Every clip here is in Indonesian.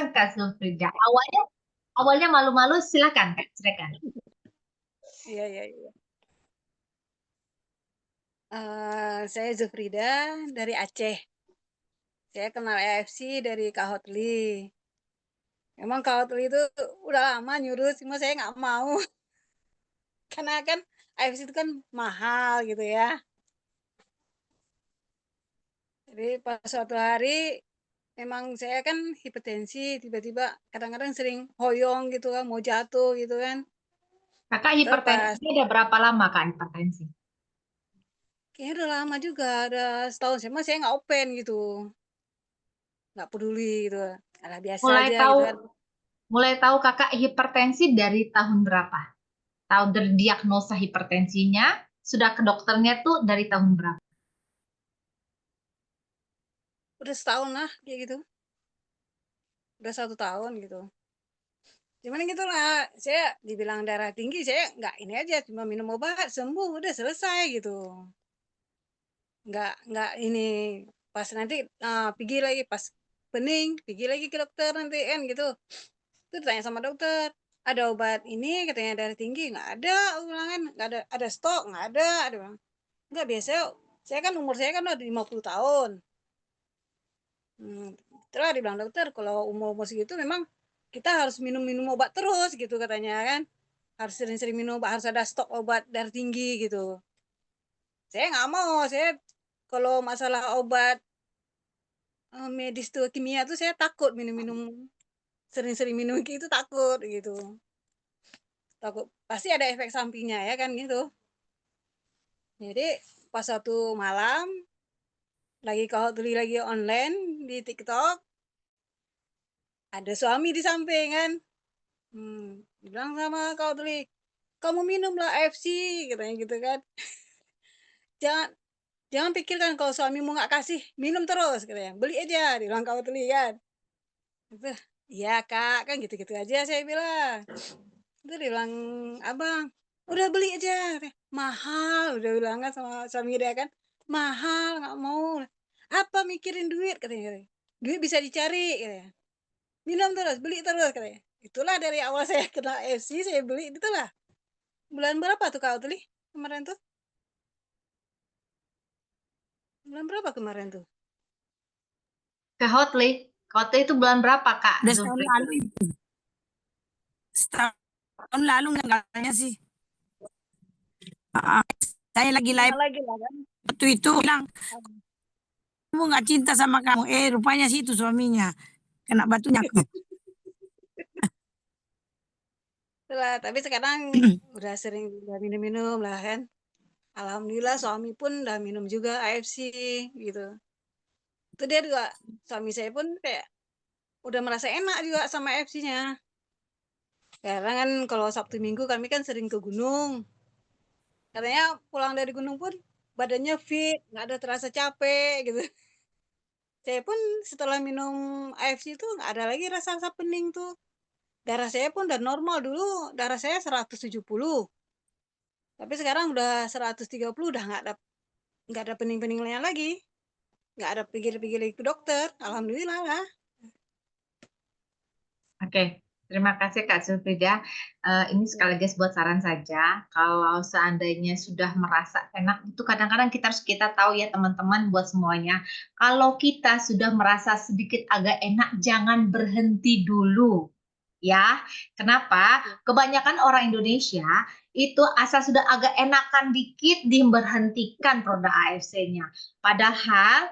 Kak Zulfrida. Awalnya malu-malu, silakan Kak, silakan. Iya, iya, iya. Saya Zufrida dari Aceh. Saya kenal AFC dari Kak Hotli. Emang Kak Hotli itu udah lama nyuruh, cuma saya nggak mau. Karena kan AFC itu kan mahal gitu ya. Jadi pas suatu hari, emang saya kan hipertensi, tiba-tiba kadang-kadang sering hoyong gitu kan, mau jatuh gitu kan. Kakak Terus pas, hipertensi ada berapa lama Kak hipertensi? kayaknya udah lama juga, ada setahun. Saya nggak open gitu, nggak peduli gitu. Alah biasa Mulai aja tahu gitu kan. mulai tahu Kakak hipertensi dari tahun berapa? Tahu dari diagnosa hipertensinya, sudah ke dokternya tuh dari tahun berapa? Udah setahun lah kayak gitu. Udah 1 tahun gitu. Cuman gitu lah, saya dibilang darah tinggi, saya nggak ini aja, cuma minum obat, sembuh, udah selesai gitu. Nggak ini, pas nanti pergi lagi, pas pening, pergi lagi ke dokter nanti kan gitu. Itu tanya sama dokter, ada obat ini katanya darah tinggi, nggak ada, ulangan, nggak ada, ada stok, nggak ada bilang. Nggak biasa, saya kan umur saya kan udah 50 tahun. Setelah dibilang dokter, kalau umur-umur segitu memang kita harus minum-minum obat terus gitu katanya kan. Harus sering-sering minum obat, harus ada stok obat darah tinggi gitu. Saya nggak mau, saya kalau masalah obat medis tuh kimia tuh saya takut minum-minum sering-sering minum gitu takut gitu. Takut pasti ada efek sampingnya ya kan gitu. Jadi pas satu malam lagi kalau tulis lagi online di TikTok ada suami di samping kan. Bilang sama kau tadi, kamu minumlah AFC katanya gitu kan. Jangan jangan pikirkan kalau suamimu nggak kasih, minum terus katanya. Beli aja, dibilang kau tadi kan. Itu, iya kak, kan gitu-gitu aja saya bilang. Itu dia bilang, abang, udah beli aja. Katanya. Mahal, udah bilang kan sama suami dia kan. Mahal, nggak mau. Apa mikirin duit katanya. Duit bisa dicari katanya. Minum terus, beli terus katanya. Itulah dari awal saya kena AFC, saya beli itulah. Bulan berapa tuh Kak Otli? Kemarin tuh? Bulan berapa kemarin tuh? Ke Hotli. Hotli itu bulan berapa Kak Udah setahun Zulfri? lalu itu. Setahun lalu katanya sih. Ah, saya lagi Lama live lagi lah kan? waktu itu bilang, kamu nggak cinta sama kamu. Rupanya sih itu suaminya. Kena batunya aku. Itulah, tapi sekarang udah sering udah minum-minum lah kan. Alhamdulillah suami pun udah minum juga AFC gitu. Itu dia juga suami saya pun kayak udah merasa enak juga sama AFC-nya. Karena kan kalau Sabtu Minggu kami kan sering ke gunung. Katanya pulang dari gunung pun badannya fit, nggak ada terasa capek gitu. Saya pun setelah minum AFC itu nggak ada lagi rasa-rasa pening tuh. Darah saya pun udah normal dulu, darah saya 170. Tapi sekarang udah 130, udah nggak ada pening-peningnya lagi. Nggak ada pikir-pikir ke dokter. Alhamdulillah lah. Oke, terima kasih Kak Zulfrida. Ini sekaligus buat saran saja. Kalau seandainya sudah merasa enak, itu kadang-kadang kita tahu ya teman-teman buat semuanya. Kalau kita sudah merasa sedikit agak enak, jangan berhenti dulu. Ya, kenapa? Kebanyakan orang Indonesia itu asal sudah agak enakan dikit diberhentikan produk AFC-nya. Padahal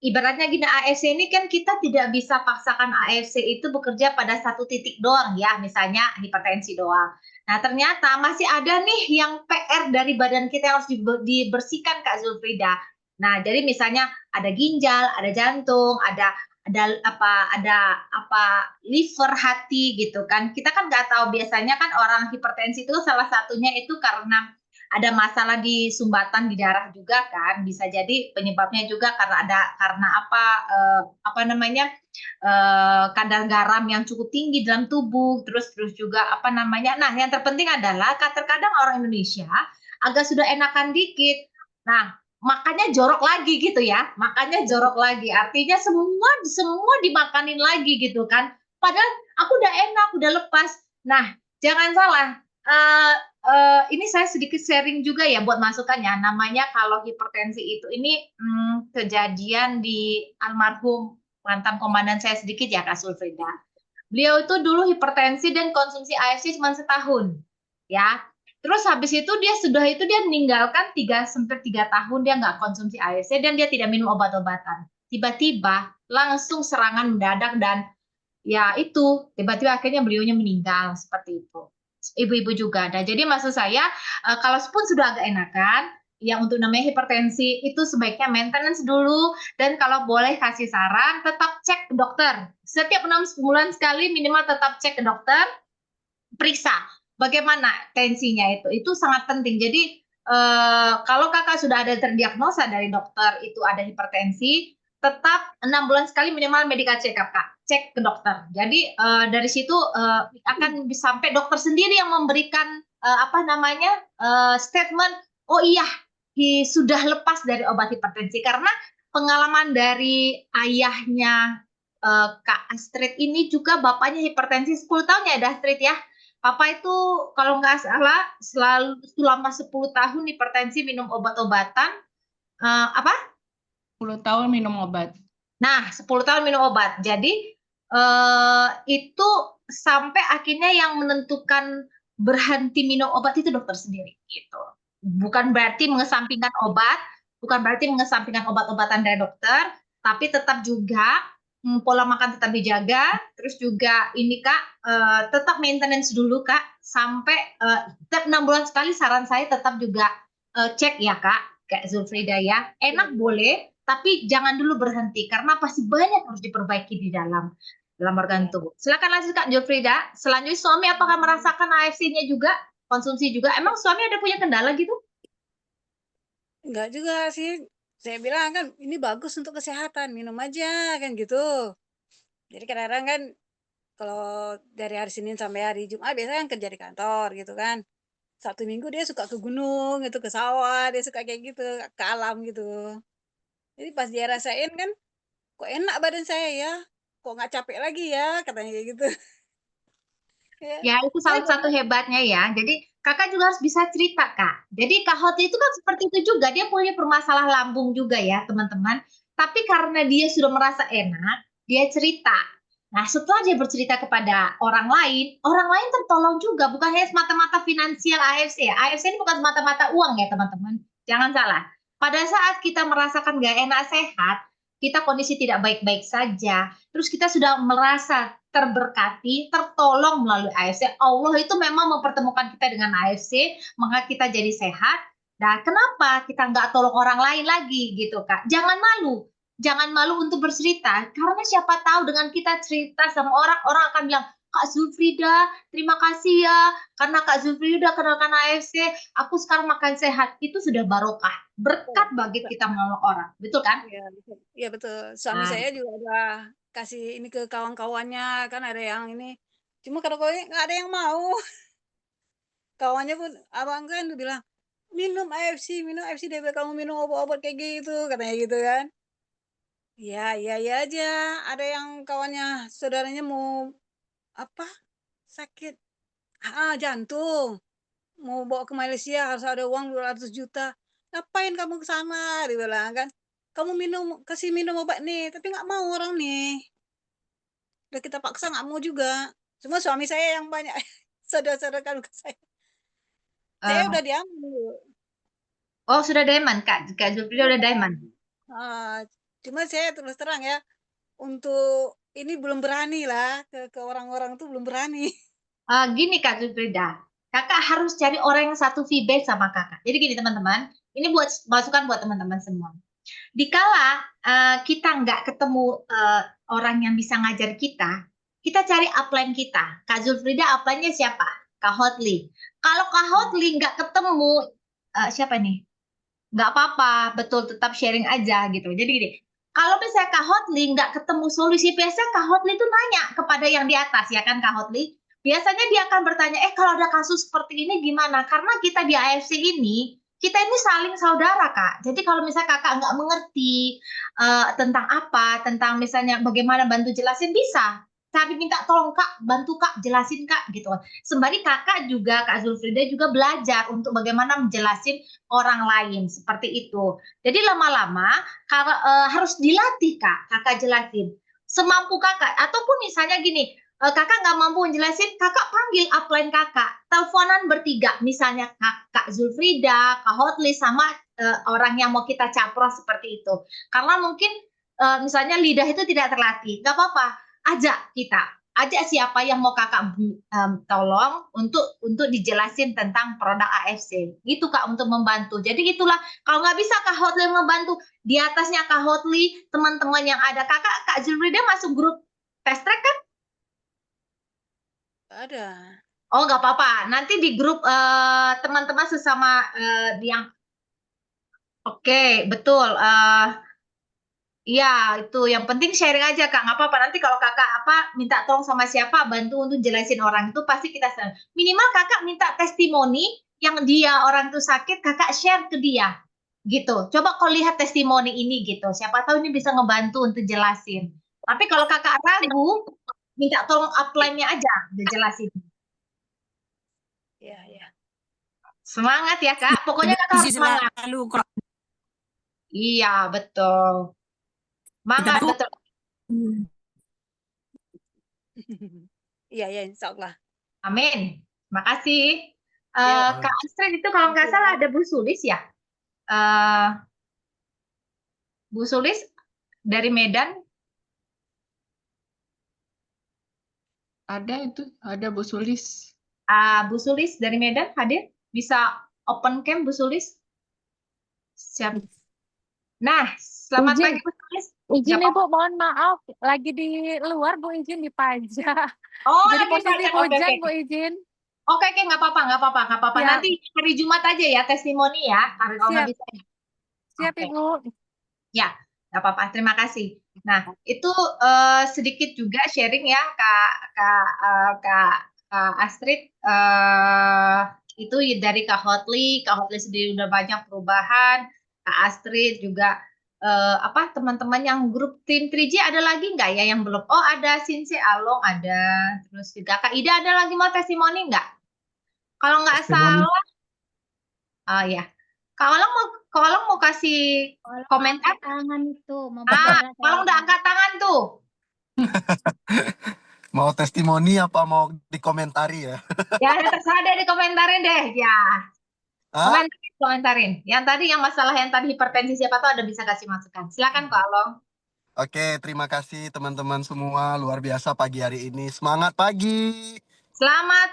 ibaratnya gini, AFC ini kan kita tidak bisa paksakan AFC itu bekerja pada satu titik doang ya, misalnya hipertensi doang. Nah, ternyata masih ada nih yang PR dari badan kita yang harus dibersihkan Kak Zulfrida. Nah, jadi misalnya ada ginjal, ada jantung, ada liver, hati gitu kan. Kita kan nggak tahu, biasanya kan orang hipertensi itu salah satunya itu karena ada masalah di sumbatan di darah juga kan, bisa jadi penyebabnya juga karena apa namanya, kadar garam yang cukup tinggi dalam tubuh, terus juga apa namanya. Nah, yang terpenting adalah terkadang orang Indonesia agak sudah enakan dikit, nah makanya jorok lagi gitu ya, makanya jorok lagi artinya semua semua dimakanin lagi gitu kan. Padahal aku udah enak, udah lepas. Nah, jangan salah. Ini saya sedikit sharing juga ya buat masukannya. Namanya kalau hipertensi itu ini kejadian di almarhum mantan komandan saya sedikit ya Kak Sulfrida. Beliau itu dulu hipertensi dan konsumsi AFC cuma setahun, ya. Terus habis itu dia meninggalkan 3 sampai 3 tahun dia nggak konsumsi AFC dan dia tidak minum obat-obatan. Tiba-tiba langsung serangan mendadak dan ya itu tiba-tiba akhirnya beliaunya meninggal seperti itu. Ibu-ibu juga ada. Jadi maksud saya kalau pun sudah agak enakan, yang untuk namanya hipertensi itu sebaiknya maintenance dulu dan kalau boleh kasih saran tetap cek ke dokter. Setiap 6 bulan sekali minimal tetap cek ke dokter, periksa bagaimana tensinya itu. Itu sangat penting. Jadi kalau kakak sudah ada terdiagnosa dari dokter itu ada hipertensi, tetap 6 bulan sekali minimal medical check up kak, cek ke dokter. Jadi dari situ akan sampai dokter sendiri yang memberikan statement, oh iya sudah lepas dari obat hipertensi karena pengalaman dari ayahnya Kak Astrid ini juga bapaknya hipertensi 10 tahun ya Astrid ya. Papa itu kalau nggak salah selalu selama 10 tahun hipertensi minum obat-obatan. Apa? 10 tahun minum obat. Nah, 10 tahun minum obat. Jadi itu sampai akhirnya yang menentukan berhenti minum obat itu dokter sendiri gitu. Bukan berarti mengesampingkan obat, bukan berarti mengesampingkan obat-obatan dari dokter, tapi tetap juga pola makan tetap dijaga, terus juga ini Kak tetap maintenance dulu Kak, sampai setiap 6 bulan sekali saran saya tetap juga cek ya Kak, kayak Zulfrida ya, enak boleh, tapi jangan dulu berhenti karena pasti banyak harus diperbaiki di dalam organ tubuh. Silakan lanjut Kak Zulfrida. Selanjutnya suami apakah merasakan AFC-nya juga, konsumsi juga? Emang suami ada punya kendala gitu? Enggak juga sih. Saya bilang kan ini bagus untuk kesehatan, minum aja kan gitu. Jadi kadang-kadang kan kalau dari hari Senin sampai hari Jumat biasanya kan kerja di kantor gitu kan. Sabtu Minggu dia suka ke gunung gitu, ke sawah, dia suka kayak gitu, ke alam gitu. Jadi pas dia rasain kan, kok enak badan saya ya, kok nggak capek lagi ya, katanya kayak gitu. Ya, itu salah satu hebatnya ya. Jadi kakak juga harus bisa cerita kak. Jadi Kak Hoti itu kan seperti itu juga. Dia punya permasalahan lambung juga ya teman-teman. Tapi karena dia sudah merasa enak, dia cerita. Nah setelah dia bercerita kepada orang lain tertolong juga. Bukan hanya semata-mata finansial AFC ya. AFC ini bukan semata-mata uang ya teman-teman. Jangan salah. Pada saat kita merasakan gak enak sehat, kita kondisi tidak baik-baik saja. Terus kita sudah merasa terberkati, tertolong melalui AFC. Allah itu memang mempertemukan kita dengan AFC, maka kita jadi sehat. Nah, kenapa kita nggak tolong orang lain lagi gitu, Kak? Jangan malu untuk bercerita, karena siapa tahu dengan kita cerita sama orang, orang akan bilang, Kak Zulfrida, terima kasih ya, karena Kak Zulfrida kenalkan AFC, aku sekarang makan sehat. Itu sudah barokah, berkat bagi kita menolong orang, betul kan? Iya betul. Suami saya juga udah kasih ini ke kawan-kawannya, kan ada yang ini. Cuma kalau nggak ada yang mau. Kawannya pun abang kan bilang, minum AFC daripada kamu minum obat-obat kayak gitu, katanya gitu kan. Ya, iya aja. Ada yang kawannya, saudaranya mau apa? Sakit jantung. Mau bawa ke Malaysia harus ada uang 200 juta. Ngapain kamu ke sana? Dia bilang kan. Kamu kasih minum obat nih, tapi nggak mau orang nih. Udah kita paksa nggak mau juga. Cuma suami saya yang banyak saudara-saudara ke saya. Saya udah diambil. Oh, sudah diamond, Kak. Kak Zulfrida udah diamond. Cuma saya terus terang ya, untuk ini belum berani lah, ke orang-orang tuh belum berani. Gini Kak Zulfrida, kakak harus cari orang yang satu feedback sama kakak. Jadi gini teman-teman, ini buat masukan buat teman-teman semua. Dikala kita nggak ketemu orang yang bisa ngajar kita cari upline kita. Kak Zulfrida upline-nya siapa? Kak Hotli. Kalau Kak Hotli nggak ketemu, siapa nih? Nggak apa-apa, betul, tetap sharing aja gitu. Jadi gini, kalau misalnya Kak Hotli nggak ketemu solusi, biasanya Kak Hotli itu nanya kepada yang di atas, ya kan Kak Hotli? Biasanya dia akan bertanya, kalau ada kasus seperti ini gimana? Karena kita di AFC ini, kita ini saling saudara Kak. Jadi kalau misalnya kakak nggak mengerti tentang misalnya bagaimana bantu jelasin, bisa. Tapi minta tolong Kak, bantu Kak, jelasin Kak gitu. Sembari Kakak juga, Kak Zulfrida juga belajar untuk bagaimana menjelasin orang lain seperti itu. Jadi lama-lama harus dilatih Kak, Kakak jelasin semampu Kakak. Ataupun misalnya gini, Kakak nggak mampu menjelasin, Kakak panggil upline Kakak, teleponan bertiga, misalnya Kak Zulfrida, Kak Hotli, sama orang yang mau kita capros seperti itu. Karena mungkin misalnya lidah itu tidak terlatih, nggak apa-apa, ajak siapa yang mau Kakak tolong untuk dijelasin tentang produk AFC. Gitu Kak, untuk membantu. Jadi itulah, kalau nggak bisa Kak Hotli membantu, di atasnya Kak Hotli, teman-teman yang ada. Kak Zulfrida masuk grup Test Track kan? Ada. Oh, nggak apa-apa. Nanti di grup teman-teman sesama yang oke, betul. Iya, itu yang penting sharing aja Kak, nggak apa-apa. Nanti kalau Kakak minta tolong sama siapa, bantu untuk jelasin orang itu, pasti kita share. Minimal Kakak minta testimoni yang dia orang itu sakit, Kakak share ke dia. Gitu. Coba kau lihat testimoni ini gitu. Siapa tahu ini bisa ngebantu untuk jelasin. Tapi kalau Kakak ragu, minta tolong upline-nya aja, udah jelasin. Ya, ya. Semangat ya Kak, pokoknya Kakak harus semangat. Selalu kalau Iya, betul. Semangat, Kita- betul. Iya, ya, insya Allah. Amin. Terima kasih. Ya. Kak Astrid itu kalau nggak salah ada Bu Sulis ya? Bu Sulis dari Medan, Ada Bu Sulis. Bu Sulis dari Medan hadir? Bisa open cam Bu Sulis? Siap. Nah, selamat Izin. pagi Bu Sulis. Izin Nggak Ibu, mohon maaf, lagi di luar Bu, izin dipajak. Oh, Jadi lagi posisi belajar. Oke, hujan oke. Bu, izin. Oke, nggak apa-apa. Siap. Nanti hari Jumat aja ya testimoni ya. Kalau nggak Siap. bisa. Siap Oke. Ibu. Ya, nggak apa-apa. Terima kasih. Nah, itu sedikit juga sharing ya, Kak Astrid. Itu dari Kak Hotli. Kak Hotli sendiri udah banyak perubahan. Kak Astrid juga teman-teman yang grup tim 3J ada lagi nggak ya yang belum? Oh, ada Sinse Along ada. Terus juga Kak Ida ada lagi mau testimoni nggak? Kalau nggak salah, ya. Kalau mau kasih komentar. Tangan itu mau Kalau udah angkat tangan tuh. Mau testimoni apa mau dikomentari ya? Ya, terserah deh dikomentarin deh. Ya, Hah? komentarin. Yang tadi hipertensi, siapa tahu ada bisa kasih masukan. Silakan Kak Along. Oke, terima kasih teman-teman semua. Luar biasa pagi hari ini. Semangat pagi. Semangat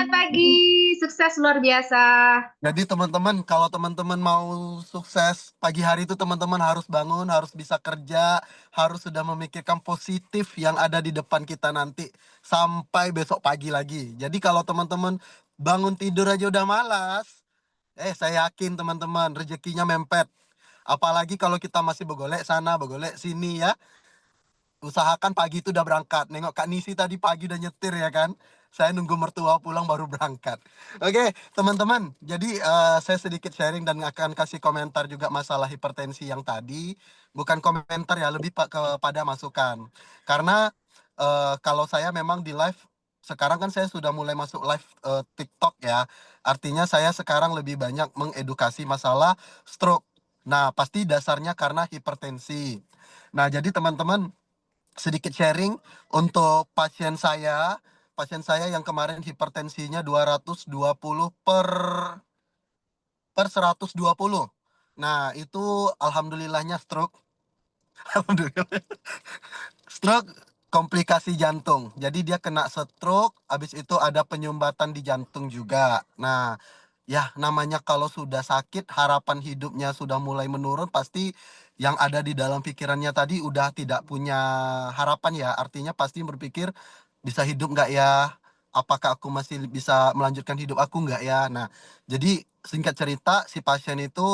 pagi. Sukses luar biasa. Jadi teman-teman, kalau teman-teman mau sukses pagi hari itu teman-teman harus bangun, harus bisa kerja, harus sudah memikirkan positif yang ada di depan kita nanti sampai besok pagi lagi. Jadi kalau teman-teman bangun tidur aja udah malas, saya yakin teman-teman rezekinya mempet. Apalagi kalau kita masih begolek sana, begolek sini ya. Usahakan pagi itu udah berangkat. Nengok Kak Nisi tadi pagi udah nyetir ya kan. Saya nunggu mertua pulang baru berangkat. Oke, teman-teman. Jadi saya sedikit sharing dan akan kasih komentar juga masalah hipertensi yang tadi. Bukan komentar ya, lebih kepada masukan. Karena kalau saya memang di live, sekarang kan saya sudah mulai masuk live TikTok ya. Artinya saya sekarang lebih banyak mengedukasi masalah stroke. Nah, pasti dasarnya karena hipertensi. Nah, jadi teman-teman, sedikit sharing untuk pasien saya yang kemarin hipertensinya 220 per 120. Nah, itu alhamdulillahnya stroke. Alhamdulillah. Stroke komplikasi jantung. Jadi dia kena stroke, habis itu ada penyumbatan di jantung juga. Nah, ya namanya kalau sudah sakit, harapan hidupnya sudah mulai menurun, pasti yang ada di dalam pikirannya tadi udah tidak punya harapan ya. Artinya pasti berpikir, bisa hidup nggak ya? Apakah aku masih bisa melanjutkan hidup aku nggak ya? Nah, jadi singkat cerita, si pasien itu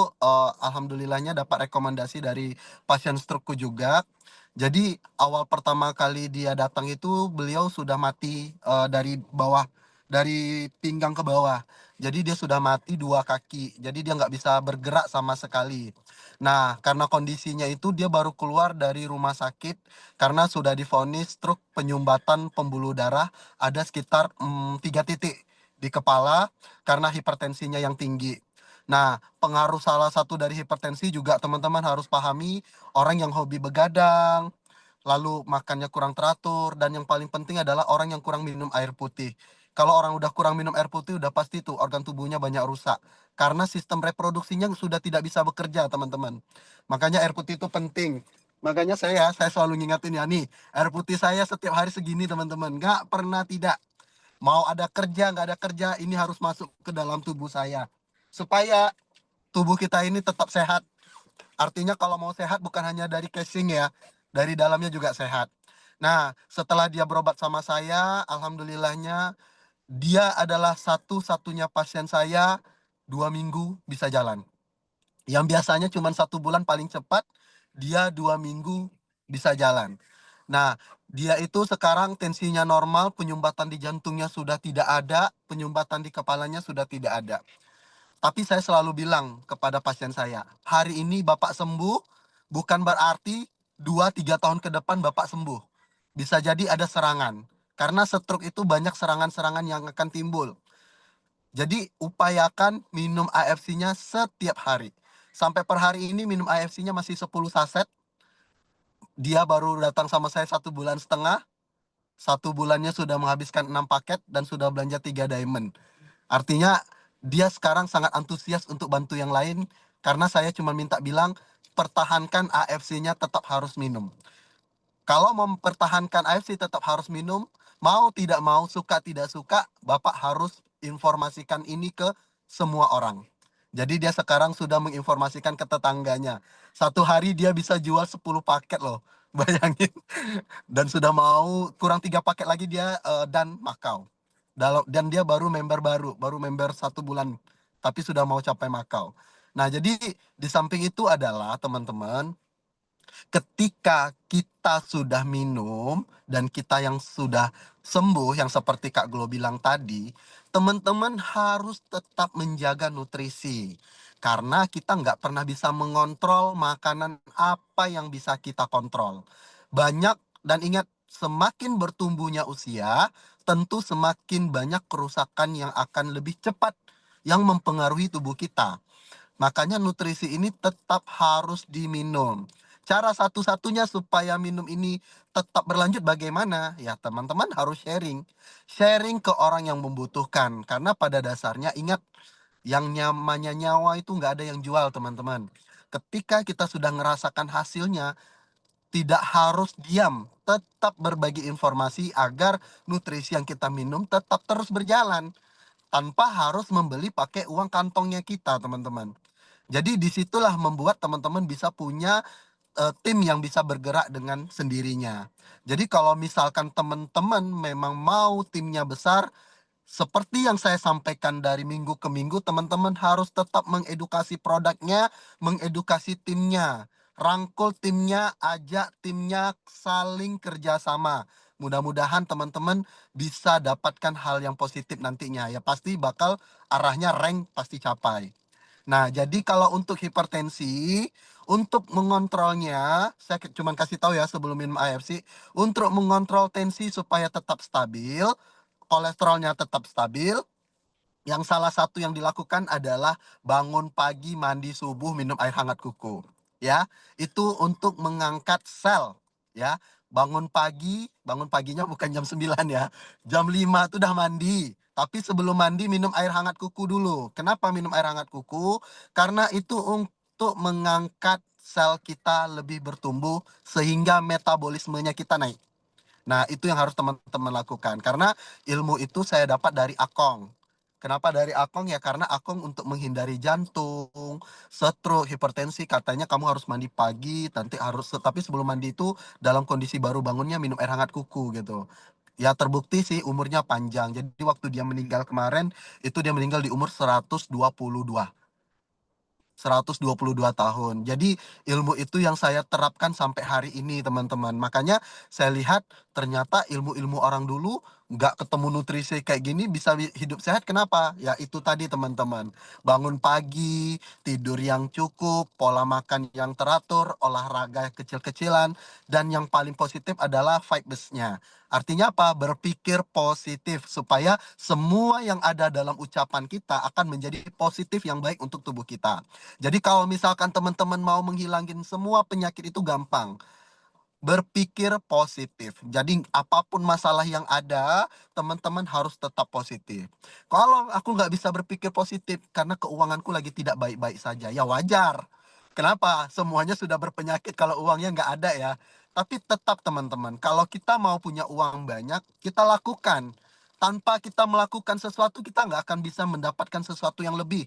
alhamdulillahnya dapat rekomendasi dari pasien strokeku juga. Jadi awal pertama kali dia datang itu beliau sudah mati dari bawah dari pinggang ke bawah. Jadi dia sudah mati 2 kaki. Jadi dia nggak bisa bergerak sama sekali. Nah, karena kondisinya itu dia baru keluar dari rumah sakit karena sudah divonis stroke penyumbatan pembuluh darah ada sekitar 3 titik di kepala karena hipertensinya yang tinggi. Nah, pengaruh salah satu dari hipertensi juga teman-teman harus pahami orang yang hobi begadang, lalu makannya kurang teratur, dan yang paling penting adalah orang yang kurang minum air putih. Kalau orang udah kurang minum air putih, udah pasti tuh organ tubuhnya banyak rusak. Karena sistem reproduksinya sudah tidak bisa bekerja, teman-teman. Makanya air putih itu penting. Makanya saya selalu ngingetin ya nih, air putih saya setiap hari segini, teman-teman. Nggak pernah tidak. Mau ada kerja, nggak ada kerja, ini harus masuk ke dalam tubuh saya. Supaya tubuh kita ini tetap sehat. Artinya kalau mau sehat bukan hanya dari casing ya, dari dalamnya juga sehat. Nah, setelah dia berobat sama saya, alhamdulillahnya dia adalah satu-satunya pasien saya 2 minggu bisa jalan. Yang biasanya cuma 1 bulan paling cepat, dia 2 minggu bisa jalan. Nah, dia itu sekarang tensinya normal, penyumbatan di jantungnya sudah tidak ada, penyumbatan di kepalanya sudah tidak ada. Tapi saya selalu bilang kepada pasien saya, hari ini Bapak sembuh, bukan berarti 2-3 tahun ke depan Bapak sembuh. Bisa jadi ada serangan. Karena stroke itu banyak serangan-serangan yang akan timbul. Jadi upayakan minum AFC-nya setiap hari. Sampai per hari ini minum AFC-nya masih 10 saset. Dia baru datang sama saya 1,5 bulan. 1 bulannya sudah menghabiskan 6 paket dan sudah belanja 3 diamond. Artinya dia sekarang sangat antusias untuk bantu yang lain karena saya cuma minta bilang pertahankan AFC-nya tetap harus minum. Kalau mempertahankan AFC tetap harus minum, mau tidak mau, suka tidak suka, Bapak harus informasikan ini ke semua orang. Jadi dia sekarang sudah menginformasikan ke tetangganya. Satu hari dia bisa jual 10 paket loh. Bayangin. Dan sudah mau kurang 3 paket lagi dia dan Makau. Dan dia baru member 1 bulan, tapi sudah mau capai Makau. Nah, jadi di samping itu adalah teman-teman, ketika kita sudah minum dan kita yang sudah sembuh, yang seperti Kak Glo bilang tadi, teman-teman harus tetap menjaga nutrisi. Karena kita nggak pernah bisa mengontrol makanan apa yang bisa kita kontrol. Banyak, dan ingat, semakin bertumbuhnya usia, tentu semakin banyak kerusakan yang akan lebih cepat yang mempengaruhi tubuh kita. Makanya nutrisi ini tetap harus diminum. Cara satu-satunya supaya minum ini tetap berlanjut bagaimana? Ya teman-teman harus sharing. Sharing ke orang yang membutuhkan. Karena pada dasarnya ingat, yang namanya nyawa itu nggak ada yang jual, teman-teman. Ketika kita sudah ngerasakan hasilnya, tidak harus diam. Tetap berbagi informasi agar nutrisi yang kita minum tetap terus berjalan. Tanpa harus membeli pakai uang kantongnya kita, teman-teman. Jadi disitulah membuat teman-teman bisa punya tim yang bisa bergerak dengan sendirinya. Jadi kalau misalkan teman-teman memang mau timnya besar, seperti yang saya sampaikan dari minggu ke minggu, teman-teman harus tetap mengedukasi produknya, mengedukasi timnya. Rangkul timnya, ajak timnya saling kerjasama. Mudah-mudahan teman-teman bisa dapatkan hal yang positif nantinya. Ya pasti bakal arahnya rank pasti capai. Nah, jadi kalau untuk hipertensi, untuk mengontrolnya, saya cuma kasih tahu ya sebelum minum AFC, untuk mengontrol tensi supaya tetap stabil, kolesterolnya tetap stabil, yang salah satu yang dilakukan adalah bangun pagi, mandi subuh, minum air hangat kuku. Ya, itu untuk mengangkat sel. Ya, bangun paginya bukan jam 9 ya. Jam 5 itu udah mandi. Tapi sebelum mandi minum air hangat kuku dulu. Kenapa minum air hangat kuku? Karena itu untuk mengangkat sel kita lebih bertumbuh sehingga metabolismenya kita naik. Nah, itu yang harus teman-teman lakukan. Karena ilmu itu saya dapat dari Akong. Kenapa dari Akong? Ya karena Akong untuk menghindari jantung, stroke, hipertensi, katanya kamu harus mandi pagi, nanti harus, tapi sebelum mandi itu dalam kondisi baru bangunnya minum air hangat kuku gitu. Ya terbukti sih umurnya panjang. Jadi waktu dia meninggal kemarin, itu dia meninggal di umur 122 tahun. Jadi ilmu itu yang saya terapkan sampai hari ini, teman-teman. Makanya saya lihat ternyata ilmu-ilmu orang dulu nggak ketemu nutrisi kayak gini bisa hidup sehat. Kenapa? Ya itu tadi teman-teman. Bangun pagi, tidur yang cukup, pola makan yang teratur, olahraga kecil-kecilan, dan yang paling positif adalah vibes-nya. Artinya apa? Berpikir positif supaya semua yang ada dalam ucapan kita akan menjadi positif yang baik untuk tubuh kita. Jadi kalau misalkan teman-teman mau menghilangin semua penyakit itu gampang. Berpikir positif. Jadi apapun masalah yang ada, teman-teman harus tetap positif. Kalau aku nggak bisa berpikir positif karena keuanganku lagi tidak baik-baik saja, ya wajar. Kenapa? Semuanya sudah berpenyakit kalau uangnya nggak ada ya. Tapi tetap teman-teman, kalau kita mau punya uang banyak, kita lakukan. Tanpa kita melakukan sesuatu, kita nggak akan bisa mendapatkan sesuatu yang lebih.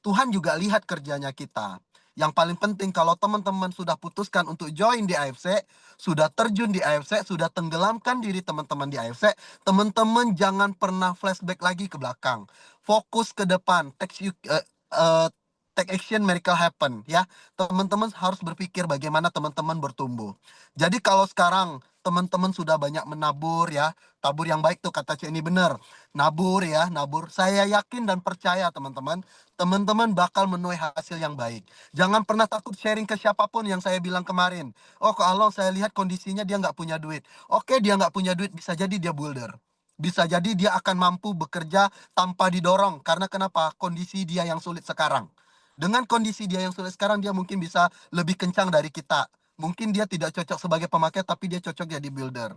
Tuhan juga lihat kerjanya kita. Yang paling penting kalau teman-teman sudah putuskan untuk join di AFC, sudah terjun di AFC, sudah tenggelamkan diri teman-teman di AFC, teman-teman jangan pernah flashback lagi ke belakang. Fokus ke depan, take action, miracle happen ya. Teman-teman harus berpikir bagaimana teman-teman bertumbuh. Jadi kalau sekarang teman-teman sudah banyak menabur ya, tabur yang baik tuh kata Cik ini benar. Nabur ya, nabur. Saya yakin dan percaya teman-teman, teman-teman bakal menuai hasil yang baik. Jangan pernah takut sharing ke siapapun yang saya bilang kemarin. Oh, kalau saya lihat kondisinya dia nggak punya duit. Oke, dia nggak punya duit, bisa jadi dia builder. Bisa jadi dia akan mampu bekerja tanpa didorong. Karena kenapa? Kondisi dia yang sulit sekarang. Dengan kondisi dia yang sulit sekarang, dia mungkin bisa lebih kencang dari kita. Mungkin dia tidak cocok sebagai pemakai, tapi dia cocok jadi builder.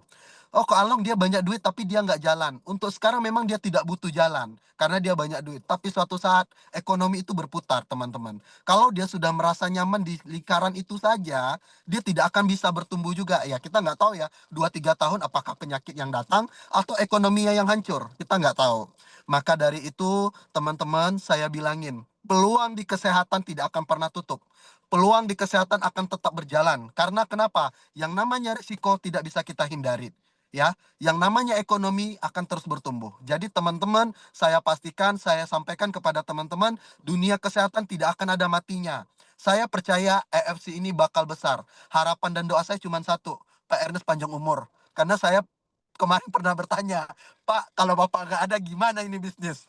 Oh, Kak Along dia banyak duit, tapi dia nggak jalan. Untuk sekarang memang dia tidak butuh jalan, karena dia banyak duit. Tapi suatu saat, ekonomi itu berputar, teman-teman. Kalau dia sudah merasa nyaman di lingkaran itu saja, dia tidak akan bisa bertumbuh juga. Ya, kita nggak tahu ya, 2-3 tahun apakah penyakit yang datang, atau ekonominya yang hancur. Kita nggak tahu. Maka dari itu, teman-teman, saya bilangin, peluang di kesehatan tidak akan pernah tutup. Peluang di kesehatan akan tetap berjalan. Karena kenapa? Yang namanya risiko tidak bisa kita hindari. Ya, yang namanya ekonomi akan terus bertumbuh. Jadi teman-teman, saya pastikan, saya sampaikan kepada teman-teman, dunia kesehatan tidak akan ada matinya. Saya percaya EFC ini bakal besar. Harapan dan doa saya cuma satu, Pak Ernest panjang umur. Karena saya kemarin pernah bertanya, Pak, kalau Bapak nggak ada gimana ini bisnis?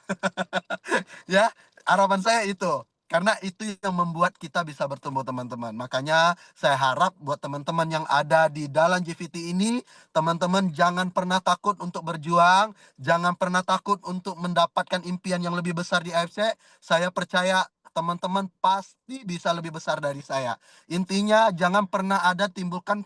Ya, harapan saya itu. Karena itu yang membuat kita bisa bertumbuh teman-teman. Makanya saya harap buat teman-teman yang ada di dalam GVT ini, teman-teman jangan pernah takut untuk berjuang, jangan pernah takut untuk mendapatkan impian yang lebih besar di AFC. Saya percaya teman-teman pasti bisa lebih besar dari saya. Intinya jangan pernah ada timbulkan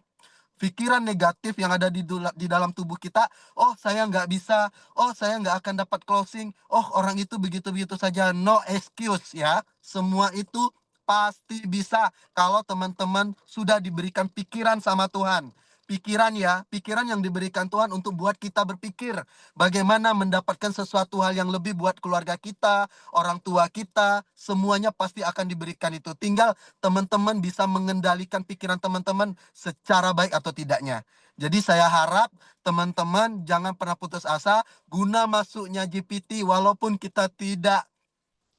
pikiran negatif yang ada di dalam tubuh kita. Oh, saya nggak bisa. Oh, saya nggak akan dapat closing. Oh, orang itu begitu-begitu saja. No excuse ya. Semua itu pasti bisa kalau teman-teman sudah diberikan pikiran sama Tuhan. Pikiran ya, pikiran yang diberikan Tuhan untuk buat kita berpikir bagaimana mendapatkan sesuatu hal yang lebih buat keluarga kita, orang tua kita, semuanya pasti akan diberikan itu. Tinggal teman-teman bisa mengendalikan pikiran teman-teman secara baik atau tidaknya. Jadi saya harap teman-teman jangan pernah putus asa guna masuknya GPT walaupun kita tidak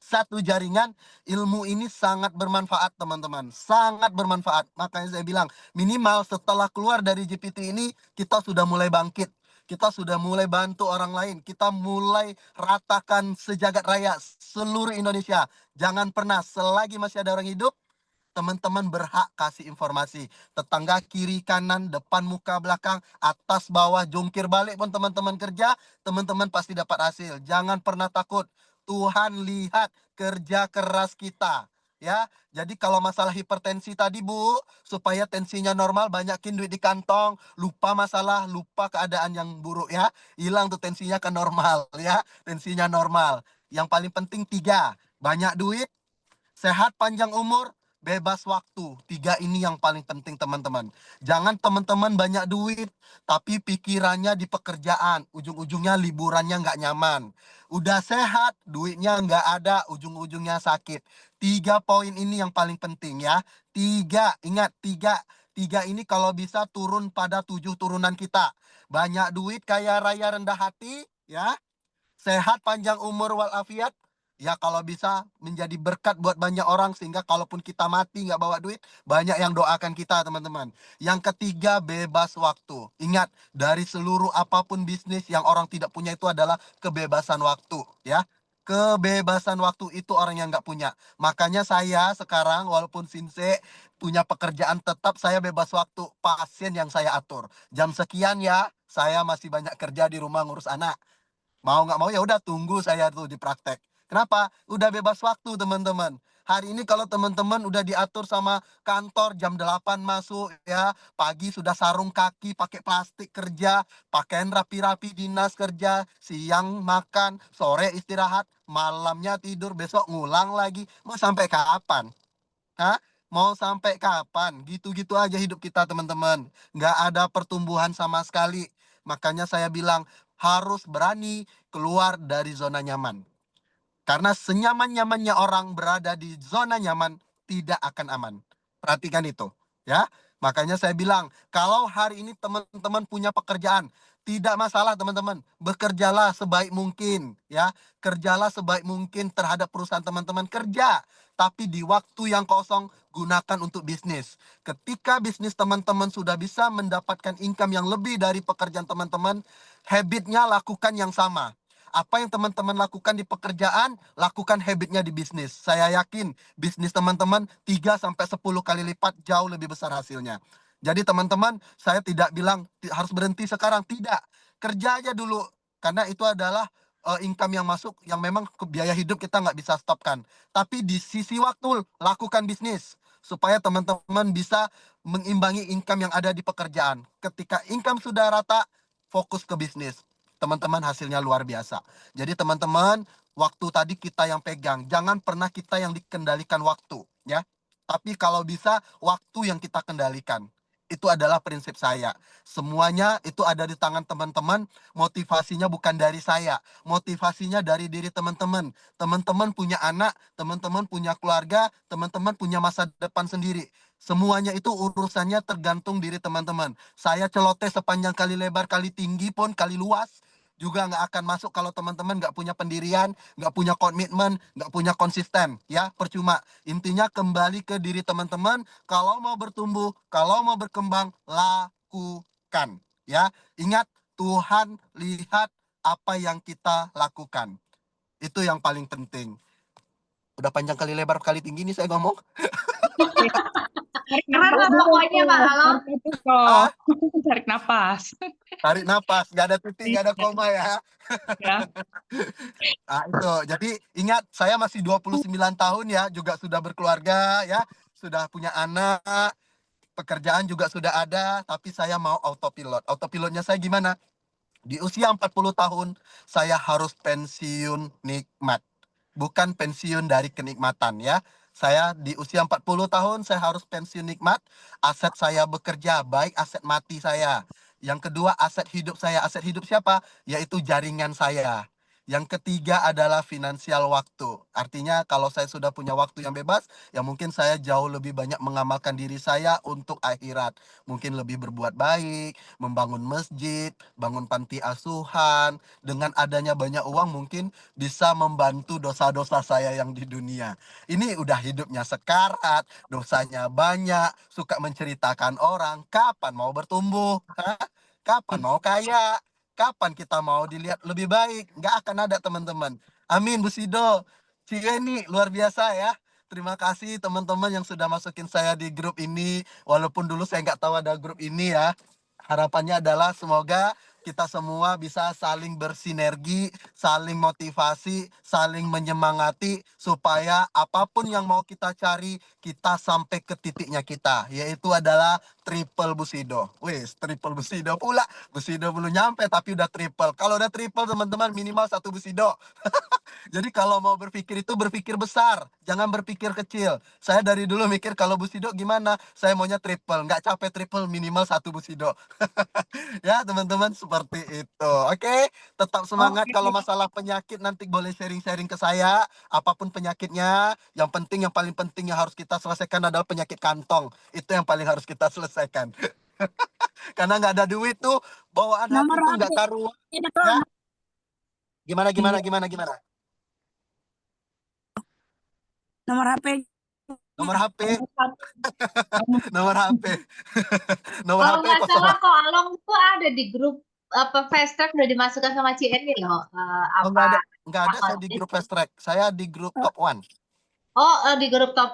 satu jaringan, ilmu ini sangat bermanfaat teman-teman, sangat bermanfaat. Makanya saya bilang minimal setelah keluar dari GPT ini kita sudah mulai bangkit, kita sudah mulai bantu orang lain, kita mulai ratakan sejagat raya seluruh Indonesia. Jangan pernah, selagi masih ada orang hidup, teman-teman berhak kasih informasi. Tetangga kiri, kanan, depan, muka, belakang, atas, bawah, jungkir balik pun teman-teman kerja, teman-teman pasti dapat hasil. Jangan pernah takut. Tuhan lihat kerja keras kita. Ya, jadi kalau masalah hipertensi tadi Bu, supaya tensinya normal, banyakin duit di kantong, lupa masalah, lupa keadaan yang buruk ya, hilang tuh tensinya ke normal ya, tensinya normal. Yang paling penting 3, banyak duit, sehat panjang umur, bebas waktu. 3 ini yang paling penting teman-teman. Jangan teman-teman banyak duit, tapi pikirannya di pekerjaan. Ujung-ujungnya liburannya nggak nyaman. Udah sehat, duitnya nggak ada, ujung-ujungnya sakit. 3 poin ini yang paling penting ya. 3, ingat 3. 3 ini kalau bisa turun pada 7 turunan kita. Banyak duit, kaya raya, rendah hati, ya. Sehat panjang umur walafiat, Ya kalau bisa menjadi berkat buat banyak orang sehingga kalaupun kita mati nggak bawa duit, banyak yang doakan kita teman-teman. Yang ketiga bebas waktu. Ingat, dari seluruh apapun bisnis yang orang tidak punya itu adalah kebebasan waktu ya. Kebebasan waktu itu orang yang nggak punya. Makanya saya sekarang walaupun Sinse punya pekerjaan tetap saya bebas waktu. Pasien yang saya atur. Jam sekian ya, saya masih banyak kerja di rumah ngurus anak. Mau nggak mau ya udah tunggu saya tuh di praktek. Kenapa? Udah bebas waktu teman-teman. Hari ini kalau teman-teman udah diatur sama kantor jam 8 masuk ya, pagi sudah sarung kaki pakai plastik kerja, pakaian rapi-rapi dinas kerja, siang makan, sore istirahat, malamnya tidur, besok ngulang lagi. Mau sampai kapan? Hah? Mau sampai kapan? Gitu-gitu aja hidup kita teman-teman. Nggak ada pertumbuhan sama sekali. Makanya saya bilang harus berani keluar dari zona nyaman. Karena senyaman-nyamannya orang berada di zona nyaman tidak akan aman. Perhatikan itu, ya. Makanya saya bilang, kalau hari ini teman-teman punya pekerjaan, tidak masalah teman-teman, bekerjalah sebaik mungkin, ya. Kerjalah sebaik mungkin terhadap perusahaan teman-teman kerja, tapi di waktu yang kosong gunakan untuk bisnis. Ketika bisnis teman-teman sudah bisa mendapatkan income yang lebih dari pekerjaan teman-teman, habitnya lakukan yang sama. Apa yang teman-teman lakukan di pekerjaan, lakukan habitnya di bisnis. Saya yakin bisnis teman-teman 3 sampai 10 kali lipat jauh lebih besar hasilnya. Jadi teman-teman, saya tidak bilang harus berhenti sekarang, tidak. Kerja aja dulu karena itu adalah income yang masuk yang memang ke biaya hidup kita nggak bisa stopkan. Tapi di sisi waktu lakukan bisnis supaya teman-teman bisa mengimbangi income yang ada di pekerjaan. Ketika income sudah rata, fokus ke bisnis teman-teman hasilnya luar biasa. Jadi teman-teman, waktu tadi kita yang pegang, jangan pernah kita yang dikendalikan waktu, ya. Tapi kalau bisa waktu yang kita kendalikan. Itu adalah prinsip saya. Semuanya itu ada di tangan teman-teman, motivasinya bukan dari saya. Motivasinya dari diri teman-teman. Teman-teman punya anak, teman-teman punya keluarga, teman-teman punya masa depan sendiri. Semuanya itu urusannya tergantung diri teman-teman. Saya celoteh sepanjang kali lebar, kali tinggi pun, kali luas juga nggak akan masuk kalau teman-teman nggak punya pendirian, nggak punya komitmen, nggak punya konsisten, ya percuma. Intinya kembali ke diri teman-teman. Kalau mau bertumbuh, kalau mau berkembang, lakukan, ya. Ingat, Tuhan lihat apa yang kita lakukan. Itu yang paling penting. Udah panjang kali lebar kali tinggi nih saya ngomong. Keren lah pokoknya Pak Halo. Ah, Tarik napas. tarik napas, nggak ada titik, nggak ada koma ya. Ya. Itu. Jadi ingat saya masih 29 tahun ya, juga sudah berkeluarga ya, sudah punya anak, pekerjaan juga sudah ada, tapi saya mau autopilot. Autopilotnya saya gimana? Di usia 40 tahun saya harus pensiun nikmat. Bukan pensiun dari kenikmatan ya. Saya di usia 40 tahun saya harus pensiun nikmat. Aset saya bekerja, baik aset mati saya. Yang kedua aset hidup saya. Aset hidup siapa? Yaitu jaringan saya. Yang ketiga adalah finansial waktu. Artinya kalau saya sudah punya waktu yang bebas, ya mungkin saya jauh lebih banyak mengamalkan diri saya untuk akhirat. Mungkin lebih berbuat baik, membangun masjid, bangun panti asuhan. Dengan adanya banyak uang mungkin bisa membantu dosa-dosa saya yang di dunia. Ini udah hidupnya sekarat, dosanya banyak, suka menceritakan orang. Kapan mau bertumbuh? Hah? Kapan mau kaya? Kapan kita mau dilihat lebih baik? Nggak akan ada teman-teman. Amin Bu Sido. Si Weni luar biasa ya. Terima kasih teman-teman yang sudah masukin saya di grup ini. Walaupun dulu saya nggak tahu ada grup ini ya. Harapannya adalah semoga kita semua bisa saling bersinergi, saling motivasi, saling menyemangati supaya apapun yang mau kita cari, kita sampai ke titiknya kita, yaitu adalah triple Busido. Wis, triple Busido pula. Busido belum nyampe tapi udah triple. Kalau udah triple teman-teman minimal 1 Busido. Jadi kalau mau berpikir itu berpikir besar, jangan berpikir kecil. Saya dari dulu mikir kalau Busido gimana, saya maunya triple, nggak capek triple minimal 1 Busido. Ya teman-teman seperti itu. Oke, tetap semangat. Kalau masalah penyakit nanti boleh sharing-sharing ke saya. Apapun penyakitnya, yang paling penting yang harus kita selesaikan adalah penyakit kantong. Itu yang paling harus kita selesaikan. Karena nggak ada duit tuh, bawaan hati Nomor tuh HP nggak karuan. ini Ya, dong. gimana? Nomor HP. Nomor HP, Nomor nomor HP. Nomor Kalau HP nggak salah 08. kok Along itu ada di grup apa Fast Track udah dimasukkan sama Cieni loh. Oh, Apa nggak ada saya di grup Fast Track. Saya di grup Top One. Oh, di grup top